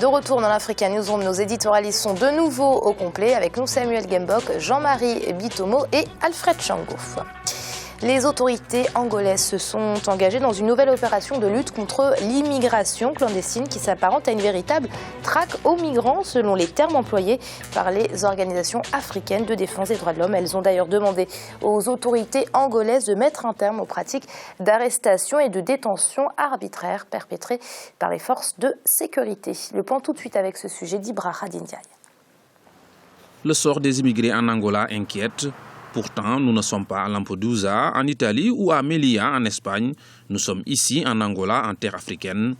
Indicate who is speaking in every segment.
Speaker 1: De retour dans l'Africa Newsroom, nos éditorialistes sont de nouveau au complet avec nous Samuel Gembok, Jean-Marie Bitomo et Alfred Chango. Les autorités angolaises se sont engagées dans une nouvelle opération de lutte contre l'immigration clandestine qui s'apparente à une véritable traque aux migrants, selon les termes employés par les organisations africaines de défense des droits de l'homme. Elles ont d'ailleurs demandé aux autorités angolaises de mettre un terme aux pratiques d'arrestation et de détention arbitraire perpétrées par les forces de sécurité. Le point tout de suite avec ce sujet d'Ibra Khadindiaye.
Speaker 2: Le sort des immigrés en Angola inquiète. Pourtant, nous ne sommes pas à Lampedusa, en Italie ou à Melilla, en Espagne. Nous sommes ici, en Angola, en terre africaine.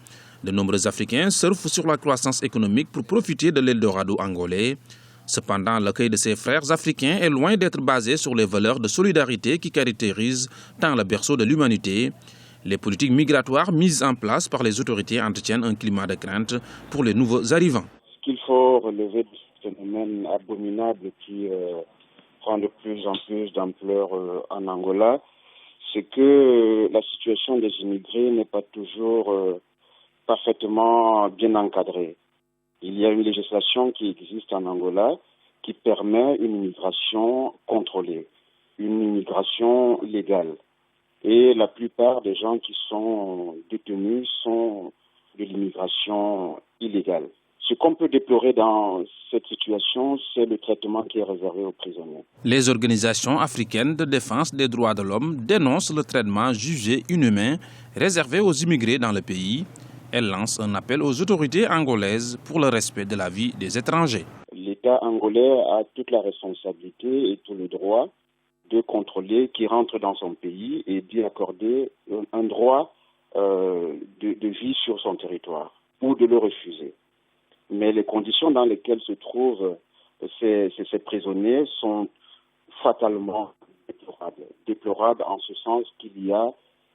Speaker 2: De nombreux Africains surfent sur la croissance économique pour profiter de l'Eldorado angolais. Cependant, l'accueil de ces frères africains est loin d'être basé sur les valeurs de solidarité qui caractérisent tant le berceau de l'humanité. Les politiques migratoires mises en place par les autorités entretiennent un climat de crainte pour les nouveaux arrivants.
Speaker 3: Ce qu'il faut relever de ce phénomène abominable qui prend de plus en plus d'ampleur en Angola, c'est que la situation des immigrés n'est pas toujours parfaitement bien encadrée. Il y a une législation qui existe en Angola qui permet une immigration contrôlée, une immigration légale. Et la plupart des gens qui sont détenus sont de l'immigration illégale. Ce qu'on peut déplorer dans cette situation, c'est le traitement qui est réservé aux prisonniers.
Speaker 2: Les organisations africaines de défense des droits de l'homme dénoncent le traitement jugé inhumain réservé aux immigrés dans le pays. Elles lancent un appel aux autorités angolaises pour le respect de la vie des étrangers.
Speaker 3: L'État angolais a toute la responsabilité et tout le droit de contrôler qui rentre dans son pays et d'y accorder un droit de vie sur son territoire ou de le refuser. Mais les conditions dans lesquelles se trouvent ces prisonniers sont fatalement déplorables. Déplorables en ce sens qu'il y a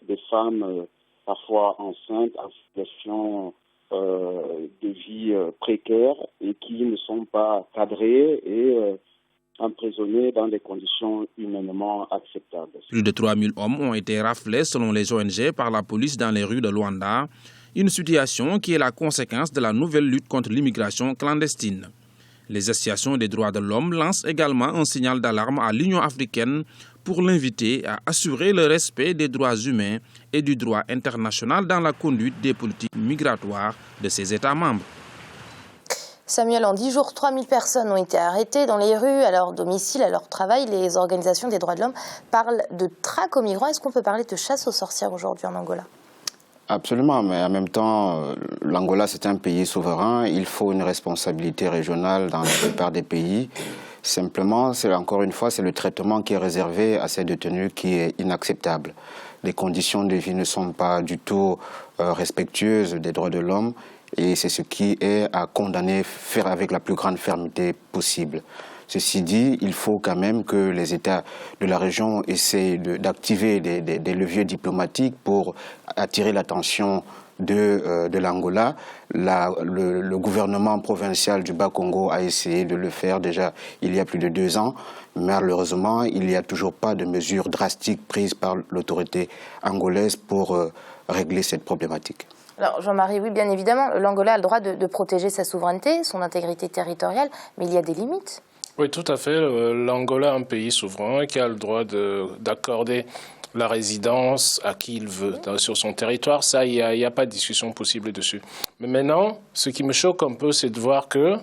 Speaker 3: des femmes parfois enceintes en situation de vie précaire et qui ne sont pas cadrées et emprisonnées dans des conditions humainement acceptables.
Speaker 2: Plus de 3000 hommes ont été raflés selon les ONG par la police dans les rues de Luanda. Une situation qui est la conséquence de la nouvelle lutte contre l'immigration clandestine. Les associations des droits de l'homme lancent également un signal d'alarme à l'Union africaine pour l'inviter à assurer le respect des droits humains et du droit international dans la conduite des politiques migratoires de ses États membres.
Speaker 1: Samuel, en 10 jours, 3000 personnes ont été arrêtées dans les rues, à leur domicile, à leur travail. Les organisations des droits de l'homme parlent de traque aux migrants. Est-ce qu'on peut parler de chasse aux sorcières aujourd'hui en Angola ?
Speaker 4: Absolument, mais en même temps, l'Angola, c'est un pays souverain. Il faut une responsabilité régionale dans la plupart des pays. Simplement, encore une fois, c'est le traitement qui est réservé à ces détenus qui est inacceptable. Les conditions de vie ne sont pas du tout respectueuses des droits de l'homme et c'est ce qui est à condamner, faire avec la plus grande fermeté possible. Ceci dit, il faut quand même que les États de la région essaient d'activer des leviers diplomatiques pour attirer l'attention de l'Angola. Le gouvernement provincial du Bas-Congo a essayé de le faire déjà il y a plus de 2 ans. Malheureusement, il n'y a toujours pas de mesures drastiques prises par l'autorité angolaise pour régler cette problématique.
Speaker 1: Alors Jean-Marie, oui, bien évidemment, l'Angola a le droit de protéger sa souveraineté, son intégrité territoriale, mais il y a des limites.
Speaker 5: Oui, tout à fait. L'Angola est un pays souverain qui a le droit d'accorder la résidence à qui il veut sur son territoire. Ça, il n'y a pas de discussion possible dessus. Mais maintenant, ce qui me choque un peu, c'est de voir que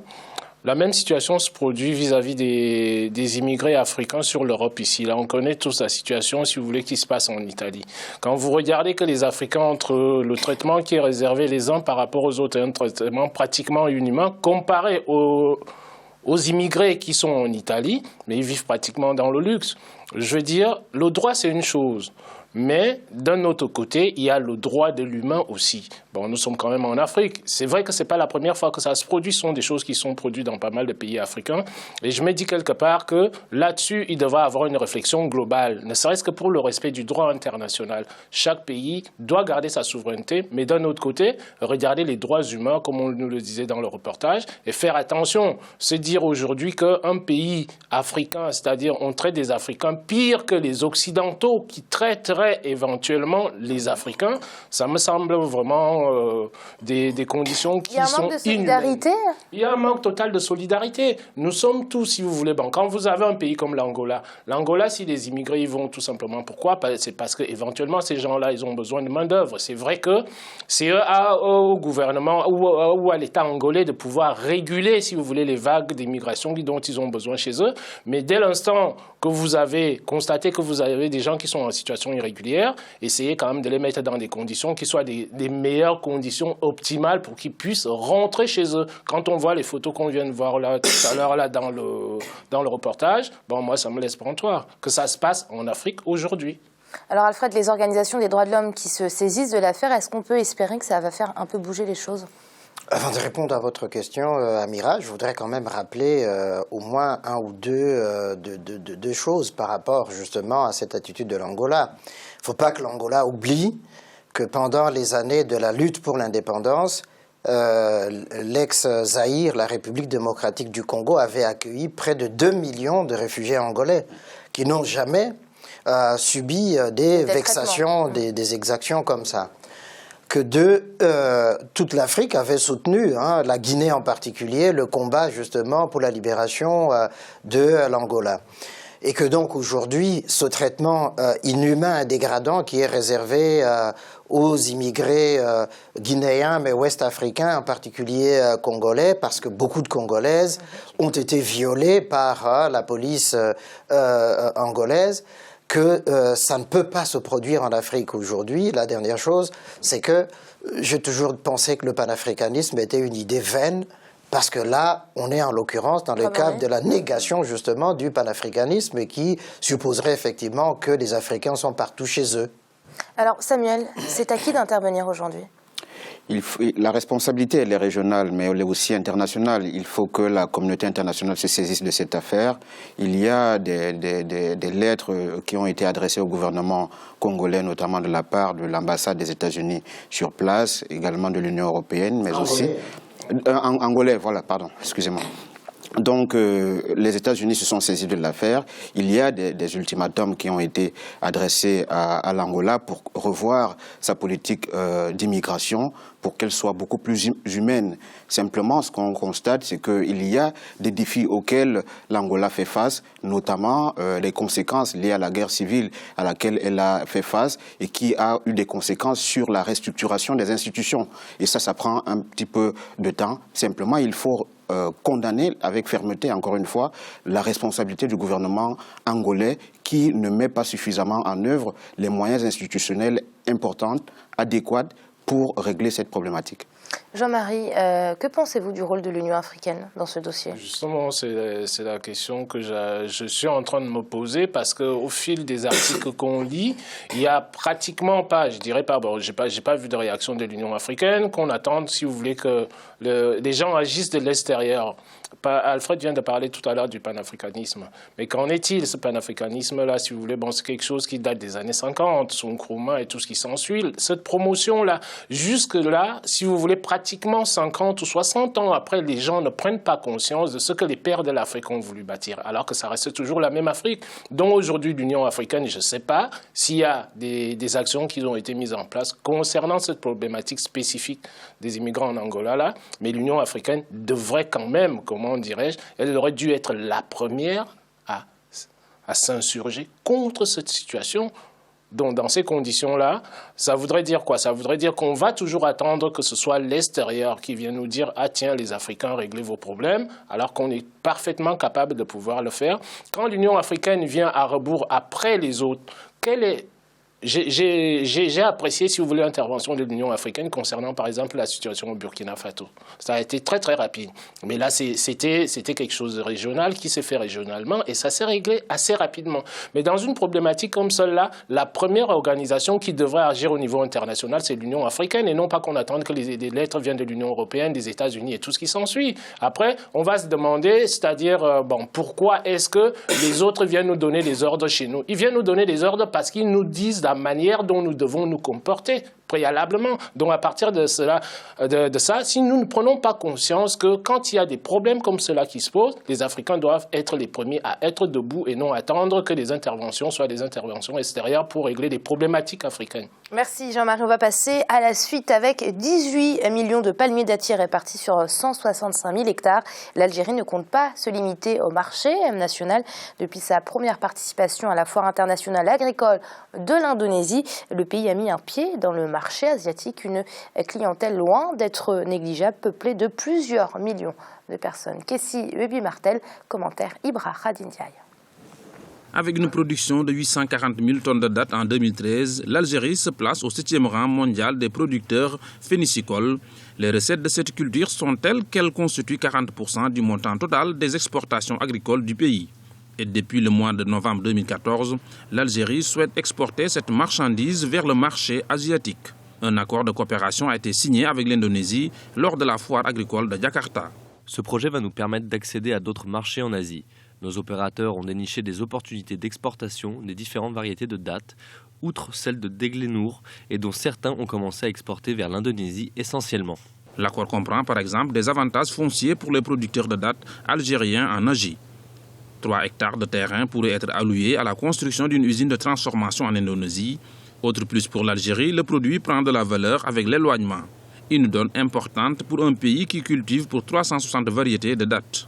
Speaker 5: la même situation se produit vis-à-vis des immigrés africains sur l'Europe ici. Là, on connaît tous la situation, si vous voulez, qui se passe en Italie. Quand vous regardez que les Africains, entre le traitement qui est réservé les uns par rapport aux autres, un traitement pratiquement inhumain, comparé aux immigrés qui sont en Italie, mais ils vivent pratiquement dans le luxe. Je veux dire, le droit, c'est une chose. Mais d'un autre côté, il y a le droit de l'humain aussi. Bon, nous sommes quand même en Afrique. C'est vrai que ce n'est pas la première fois que ça se produit. Ce sont des choses qui sont produites dans pas mal de pays africains. Et je me dis quelque part que là-dessus, il devrait y avoir une réflexion globale, ne serait-ce que pour le respect du droit international. Chaque pays doit garder sa souveraineté, mais d'un autre côté, regarder les droits humains, comme on nous le disait dans le reportage, et faire attention. Se dire aujourd'hui qu'un pays africain, c'est-à-dire on traite des Africains pire que les Occidentaux qui traiteraient libérerait éventuellement les Africains, ça me semble vraiment des conditions qui sont inhumaines. Il y a un manque total de solidarité. Nous sommes tous, si vous voulez, bon, quand vous avez un pays comme l'Angola, si les immigrés y vont tout simplement, pourquoi? C'est parce qu'éventuellement, ces gens-là, ils ont besoin de main-d'œuvre. C'est vrai que c'est au gouvernement ou à l'État angolais de pouvoir réguler, si vous voulez, les vagues d'immigration dont ils ont besoin chez eux. Mais dès l'instant que vous avez constaté que vous avez des gens qui sont en situation irrégulière, essayez quand même de les mettre dans des conditions qui soient des meilleures conditions optimales pour qu'ils puissent rentrer chez eux. Quand on voit les photos qu'on vient de voir là, tout à l'heure là, dans le reportage, bon, moi, ça me laisse pantois que ça se passe en Afrique aujourd'hui.
Speaker 1: Alors Alfred, les organisations des droits de l'homme qui se saisissent de l'affaire, est-ce qu'on peut espérer que ça va faire un peu bouger les choses?
Speaker 6: Avant de répondre à votre question, Amira, je voudrais quand même rappeler au moins un ou deux choses par rapport justement à cette attitude de l'Angola. Il ne faut pas que l'Angola oublie que pendant les années de la lutte pour l'indépendance, l'ex-Zaïre, la République démocratique du Congo, avait accueilli près de 2 millions de réfugiés angolais qui n'ont jamais subi des vexations, des exactions comme ça. Que toute l'Afrique avait soutenu, la Guinée en particulier, le combat justement pour la libération de l'Angola. Et que donc aujourd'hui, ce traitement inhumain et dégradant qui est réservé aux immigrés guinéens, mais ouest-africains, en particulier congolais, parce que beaucoup de Congolaises ont été violées par la police angolaise, que ça ne peut pas se produire en Afrique aujourd'hui. La dernière chose, c'est que j'ai toujours pensé que le panafricanisme était une idée vaine, parce que là, on est en l'occurrence dans le cadre de la négation justement du panafricanisme et qui supposerait effectivement que les Africains sont partout chez eux.
Speaker 1: Alors Samuel, c'est à qui d'intervenir aujourd'hui ?
Speaker 4: La responsabilité, elle est régionale, mais elle est aussi internationale. Il faut que la communauté internationale se saisisse de cette affaire. Il y a des lettres qui ont été adressées au gouvernement congolais, notamment de la part de l'ambassade des États-Unis sur place, également de l'Union européenne, mais aussi... Angolais, voilà, pardon, excusez-moi. Donc, les États-Unis se sont saisis de l'affaire. Il y a des ultimatums qui ont été adressés à l'Angola pour revoir sa politique d'immigration, pour qu'elle soit beaucoup plus humaine. Simplement, ce qu'on constate, c'est qu'il y a des défis auxquels l'Angola fait face, notamment les conséquences liées à la guerre civile à laquelle elle a fait face et qui a eu des conséquences sur la restructuration des institutions. Et ça prend un petit peu de temps. Simplement, il faut condamner avec fermeté, encore une fois, la responsabilité du gouvernement angolais qui ne met pas suffisamment en œuvre les moyens institutionnels importants, adéquats pour régler cette problématique.
Speaker 1: Jean-Marie, que pensez-vous du rôle de l'Union africaine dans ce dossier ? Justement,
Speaker 5: c'est la question que je suis en train de me poser parce qu'au fil des articles qu'on lit, il n'y a pratiquement pas, je dirais pas, bon, j'ai pas vu de réaction de l'Union africaine, qu'on attende, si vous voulez, que les gens agissent de l'extérieur. Alfred vient de parler tout à l'heure du panafricanisme. Mais qu'en est-il, ce panafricanisme-là, si vous voulez? Bon, c'est quelque chose qui date des années 50, son Nkrumah et tout ce qui s'ensuit. Cette promotion-là, jusque-là, si vous voulez, pratiquement 50 ou 60 ans après, les gens ne prennent pas conscience de ce que les pères de l'Afrique ont voulu bâtir, alors que ça reste toujours la même Afrique. Donc aujourd'hui, l'Union africaine, je ne sais pas s'il y a des actions qui ont été mises en place concernant cette problématique spécifique des immigrants en Angola, là, mais l'Union africaine devrait quand même, comment dirais-je, elle aurait dû être la première à s'insurger contre cette situation. Donc, dans ces conditions-là, ça voudrait dire quoi? Ça voudrait dire qu'on va toujours attendre que ce soit l'extérieur qui vienne nous dire « Ah tiens, les Africains, réglez vos problèmes », alors qu'on est parfaitement capable de pouvoir le faire. Quand l'Union africaine vient à rebours après les autres, j'ai apprécié, si vous voulez, l'intervention de l'Union africaine concernant, par exemple, la situation au Burkina Faso. Ça a été très, très rapide. Mais là, c'était quelque chose de régional qui s'est fait régionalement et ça s'est réglé assez rapidement. Mais dans une problématique comme celle-là, la première organisation qui devrait agir au niveau international, c'est l'Union africaine et non pas qu'on attende que les lettres viennent de l'Union européenne, des États-Unis et tout ce qui s'ensuit. Après, on va se demander, c'est-à-dire, pourquoi est-ce que les autres viennent nous donner des ordres chez nous? Ils viennent nous donner des ordres parce qu'ils nous disent la manière dont nous devons nous comporter. préalablement. Donc à partir de ça, si nous ne prenons pas conscience que quand il y a des problèmes comme cela qui se posent, les Africains doivent être les premiers à être debout et non attendre que les interventions soient des interventions extérieures pour régler des problématiques africaines.
Speaker 1: Merci Jean-Marie. On va passer à la suite avec 18 millions de palmiers dattiers répartis sur 165 000 hectares. L'Algérie ne compte pas se limiter au marché national. Depuis sa première participation à la foire internationale agricole de l'Indonésie, le pays a mis un pied dans le marché asiatique, une clientèle loin d'être négligeable, peuplée de plusieurs millions de personnes. Kessi Webi-Martel, commentaire Ibra Khadindiaï.
Speaker 2: Avec une production de 840 000 tonnes de dattes en 2013, l'Algérie se place au 7e rang mondial des producteurs phénicicoles. Les recettes de cette culture sont telles qu'elles constituent 40% du montant total des exportations agricoles du pays. Et depuis le mois de novembre 2014, l'Algérie souhaite exporter cette marchandise vers le marché asiatique. Un accord de coopération a été signé avec l'Indonésie lors de la foire agricole de Jakarta.
Speaker 7: Ce projet va nous permettre d'accéder à d'autres marchés en Asie. Nos opérateurs ont déniché des opportunités d'exportation des différentes variétés de dattes, outre celle de Deglénour, et dont certains ont commencé à exporter vers l'Indonésie essentiellement.
Speaker 2: L'accord comprend par exemple des avantages fonciers pour les producteurs de dattes algériens en Asie. 3 hectares de terrain pourraient être alloués à la construction d'une usine de transformation en Indonésie. Autre plus pour l'Algérie, le produit prend de la valeur avec l'éloignement. Une donne importante pour un pays qui cultive pour 360 variétés de dattes.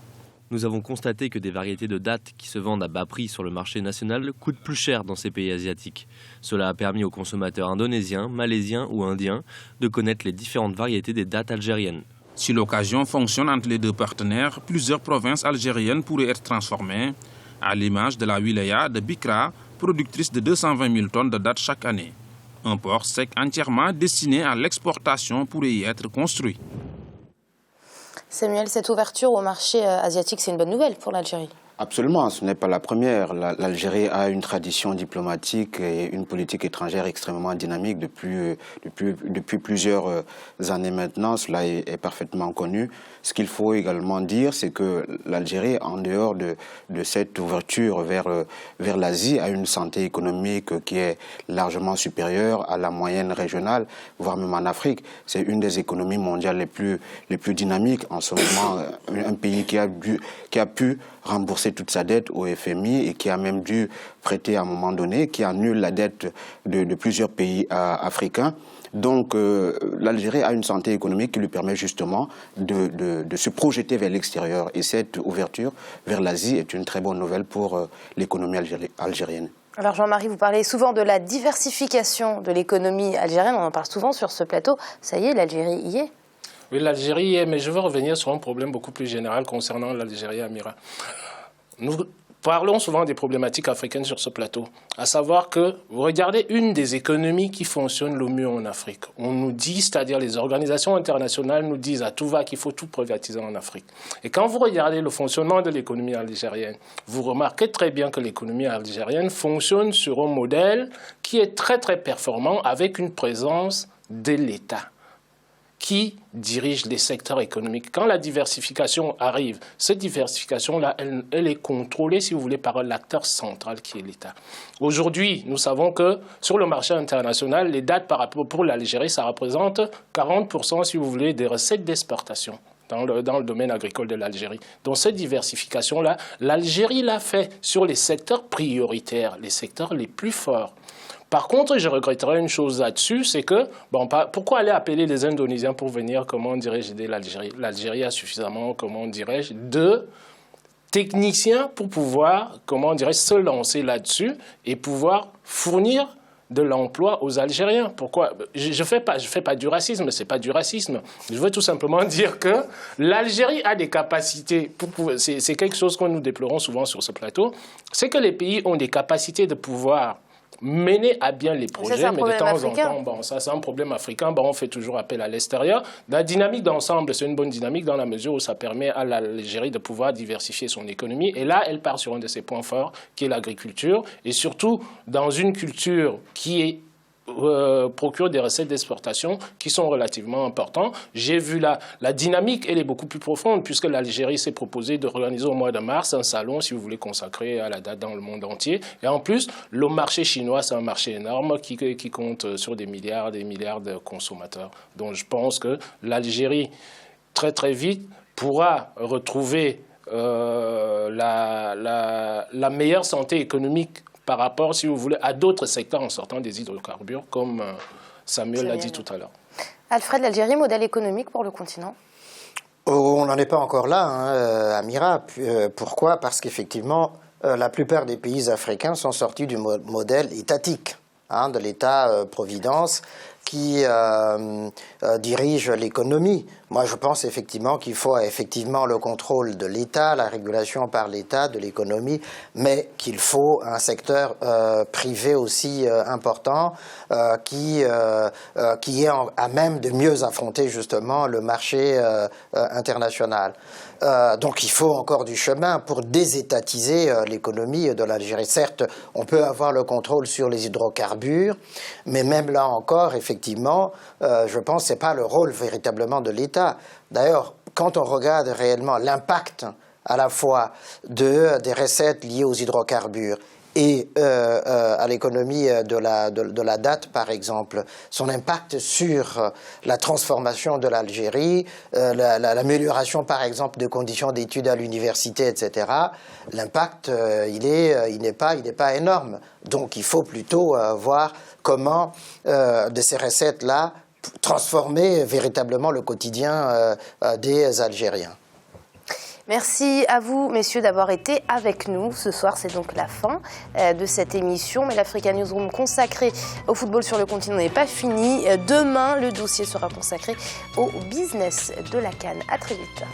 Speaker 7: Nous avons constaté que des variétés de dattes qui se vendent à bas prix sur le marché national coûtent plus cher dans ces pays asiatiques. Cela a permis aux consommateurs indonésiens, malaisiens ou indiens de connaître les différentes variétés des dattes algériennes.
Speaker 2: Si l'occasion fonctionne entre les deux partenaires, plusieurs provinces algériennes pourraient être transformées, à l'image de la wilaya de Bikra, productrice de 220 000 tonnes de dattes chaque année. Un port sec entièrement destiné à l'exportation pourrait y être construit.
Speaker 1: Samuel, cette ouverture au marché asiatique, c'est une bonne nouvelle pour l'Algérie.
Speaker 4: Absolument, ce n'est pas la première. L'Algérie a une tradition diplomatique et une politique étrangère extrêmement dynamique depuis plusieurs années maintenant. Cela est parfaitement connu. Ce qu'il faut également dire, c'est que l'Algérie, en dehors de cette ouverture vers l'Asie, a une santé économique qui est largement supérieure à la moyenne régionale, voire même en Afrique. C'est une des économies mondiales les plus dynamiques en ce moment. Un pays qui a pu rembourser toute sa dette au FMI et qui a même dû prêter à un moment donné, qui annule la dette de plusieurs pays africains. Donc l'Algérie a une santé économique qui lui permet justement de se projeter vers l'extérieur. Et cette ouverture vers l'Asie est une très bonne nouvelle pour l'économie algérienne.
Speaker 1: Alors Jean-Marie, vous parlez souvent de la diversification de l'économie algérienne. On en parle souvent sur ce plateau. Ça y est, l'Algérie y est.
Speaker 5: Oui, l'Algérie y est, mais je veux revenir sur un problème beaucoup plus général concernant l'Algérie, Amira. Nous parlons souvent des problématiques africaines sur ce plateau, à savoir que, vous regardez une des économies qui fonctionne le mieux en Afrique. On nous dit, c'est-à-dire les organisations internationales nous disent à tout va qu'il faut tout privatiser en Afrique. Et quand vous regardez le fonctionnement de l'économie algérienne, vous remarquez très bien que l'économie algérienne fonctionne sur un modèle qui est très très performant avec une présence de l'État qui dirige les secteurs économiques. Quand la diversification arrive, cette diversification-là, elle est contrôlée, si vous voulez, par l'acteur central qui est l'État. Aujourd'hui, nous savons que sur le marché international, les dates par rapport pour l'Algérie, ça représente 40%, si vous voulez, des recettes d'exportation dans le domaine agricole de l'Algérie. Donc cette diversification-là, l'Algérie l'a fait sur les secteurs prioritaires, les secteurs les plus forts. Par contre, je regretterais une chose là-dessus, c'est que, pourquoi aller appeler les Indonésiens pour venir, comment dirais-je, aider l'Algérie? L'Algérie a suffisamment, comment dirais-je, de techniciens pour pouvoir, comment dirais-je, se lancer là-dessus et pouvoir fournir de l'emploi aux Algériens. Pourquoi? Je fais pas du racisme, c'est pas du racisme. Je veux tout simplement dire que l'Algérie a des capacités, c'est quelque chose que nous déplorons souvent sur ce plateau, c'est que les pays ont des capacités de pouvoir mener à bien les projets, mais de temps en temps, ça c'est un problème africain, on fait toujours appel à l'extérieur. La dynamique d'ensemble, c'est une bonne dynamique dans la mesure où ça permet à l'Algérie de pouvoir diversifier son économie. Et là, elle part sur un de ses points forts, qui est l'agriculture, et surtout dans une culture qui est procure des recettes d'exportation qui sont relativement importantes. J'ai vu la dynamique, elle est beaucoup plus profonde, puisque l'Algérie s'est proposée de réorganiser au mois de mars un salon, si vous voulez, consacré à la date dans le monde entier. Et en plus, le marché chinois, c'est un marché énorme qui compte sur des milliards de consommateurs. Donc je pense que l'Algérie, très très vite, pourra retrouver la meilleure santé économique par rapport, si vous voulez, à d'autres secteurs en sortant des hydrocarbures, comme Samuel l'a dit tout à l'heure.
Speaker 1: Alfred, l'Algérie, modèle économique pour le continent?
Speaker 6: On n'en est pas encore là, hein, Amira. Pourquoi? Parce qu'effectivement, la plupart des pays africains sont sortis du modèle étatique, hein, de l'État-providence qui dirige l'économie. Moi, je pense effectivement qu'il faut effectivement le contrôle de l'État, la régulation par l'État de l'économie, mais qu'il faut un secteur privé aussi important qui est à même de mieux affronter justement le marché international. Donc il faut encore du chemin pour désétatiser l'économie de l'Algérie. Certes, on peut avoir le contrôle sur les hydrocarbures, mais même là encore, effectivement, je pense que ce n'est pas le rôle véritablement de l'État. D'ailleurs, quand on regarde réellement l'impact à la fois des recettes liées aux hydrocarbures et à l'économie de la date, par exemple, son impact sur la transformation de l'Algérie, l'amélioration, par exemple, de conditions d'études à l'université, etc., l'impact, il n'est pas énorme. Donc, il faut plutôt voir comment, de ces recettes-là, transformer véritablement le quotidien des Algériens.
Speaker 1: Merci à vous, messieurs, d'avoir été avec nous. Ce soir, c'est donc la fin de cette émission. Mais l'Africa Newsroom consacrée au football sur le continent n'est pas fini. Demain, le dossier sera consacré au business de la CAN. À très vite.